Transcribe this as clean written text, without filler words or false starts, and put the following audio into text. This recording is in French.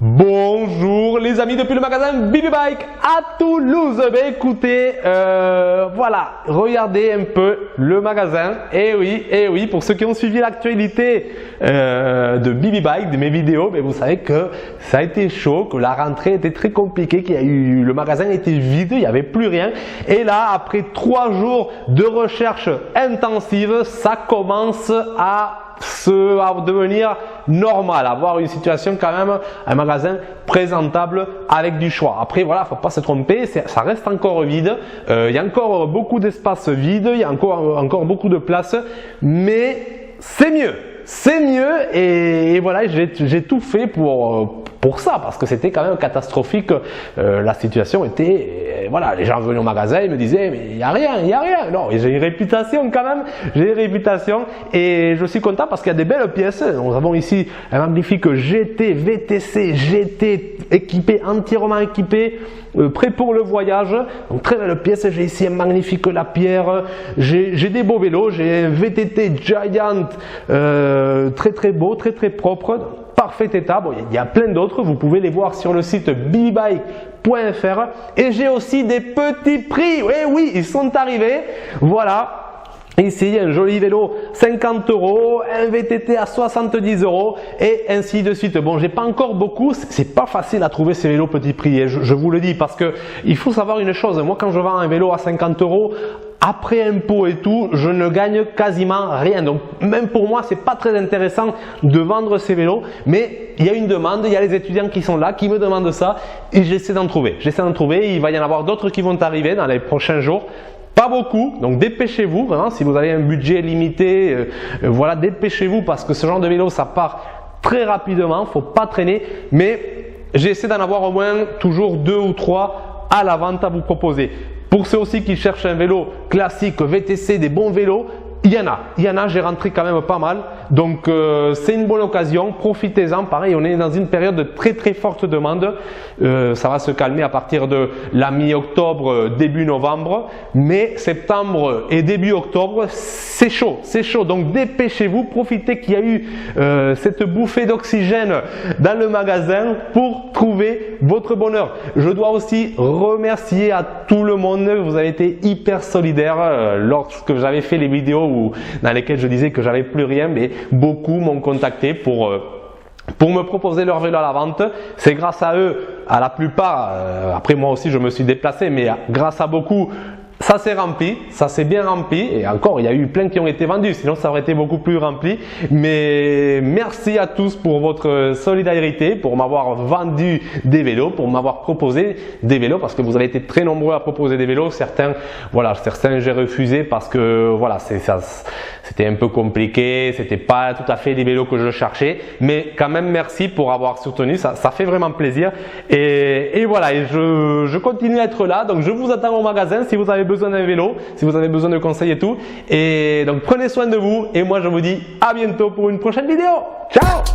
Bonjour les amis depuis le magasin Bibi Bike à Toulouse. Ben écoutez, voilà, regardez un peu le magasin. Et oui, pour ceux qui ont suivi l'actualité de Bibi Bike, de mes vidéos, ben vous savez que ça a été chaud, que la rentrée était très compliquée, le magasin était vide, il n'y avait plus rien. Et là, après 3 jours de recherche intensive, ça commence à devenir normal, avoir une situation quand même, un magasin présentable avec du choix. Après voilà, faut pas se tromper, ça reste encore vide, il y a encore beaucoup d'espace vide, il y a encore beaucoup de place, mais c'est mieux. C'est mieux et voilà, j'ai tout fait pour ça parce que c'était quand même catastrophique. La situation était, voilà, les gens venaient au magasin, ils me disaient mais il n'y a rien. Non, j'ai une réputation quand même, et je suis content parce qu'il y a des belles pièces. Nous avons ici un magnifique GT, VTC, GT équipé, entièrement équipé, prêt pour le voyage. Donc très belle pièce. J'ai ici un magnifique Lapierre. J'ai des beaux vélos. J'ai un VTT Giant. Très beau, très propre, parfait état. Bon, il y a plein d'autres, vous pouvez les voir sur le site bibibike.fr. Et j'ai aussi des petits prix, oui, ils sont arrivés, voilà. Ici, un joli vélo 50 €, un VTT à 70 € et ainsi de suite. Bon, j'ai pas encore beaucoup, c'est pas facile à trouver ces vélos petit prix, et je vous le dis parce que il faut savoir une chose, moi quand je vends un vélo à 50 €, après impôts et tout, je ne gagne quasiment rien. Donc même pour moi, c'est pas très intéressant de vendre ces vélos, mais il y a une demande, il y a les étudiants qui sont là, qui me demandent ça et j'essaie d'en trouver. Il va y en avoir d'autres qui vont arriver dans les prochains jours. Pas beaucoup, donc dépêchez-vous vraiment si vous avez un budget limité, voilà, dépêchez-vous parce que ce genre de vélo ça part très rapidement, faut pas traîner, mais j'essaie d'en avoir au moins toujours 2 ou 3 à la vente à vous proposer. Pour ceux aussi qui cherchent un vélo classique, VTC, des bons vélos, il y en a, j'ai rentré quand même pas mal, donc c'est une bonne occasion, profitez-en. Pareil, on est dans une période de très forte demande, ça va se calmer à partir de la mi-octobre, début novembre, mais septembre et début octobre, c'est chaud, donc dépêchez-vous, profitez qu'il y a eu cette bouffée d'oxygène dans le magasin pour trouver votre bonheur. Je dois aussi remercier à tout le monde, vous avez été hyper solidaires lorsque j'avais fait les vidéos dans lesquelles je disais que j'avais plus rien, mais beaucoup m'ont contacté pour me proposer leur vélo à la vente. C'est grâce à eux, à la plupart, après moi aussi je me suis déplacé, mais grâce à beaucoup, ça s'est rempli, ça s'est bien rempli, et encore il y a eu plein qui ont été vendus, sinon ça aurait été beaucoup plus rempli. Mais merci à tous pour votre solidarité, pour m'avoir vendu des vélos, pour m'avoir proposé des vélos, parce que vous avez été très nombreux à proposer des vélos. Certains j'ai refusé parce que voilà, c'était un peu compliqué, c'était pas tout à fait les vélos que je cherchais, mais quand même merci pour avoir soutenu, ça fait vraiment plaisir. Et voilà, et je continue à être là, donc je vous attends au magasin si vous avez besoin d'un vélo, si vous avez besoin de conseils et tout. Et donc prenez soin de vous, et moi je vous dis à bientôt pour une prochaine vidéo. Ciao!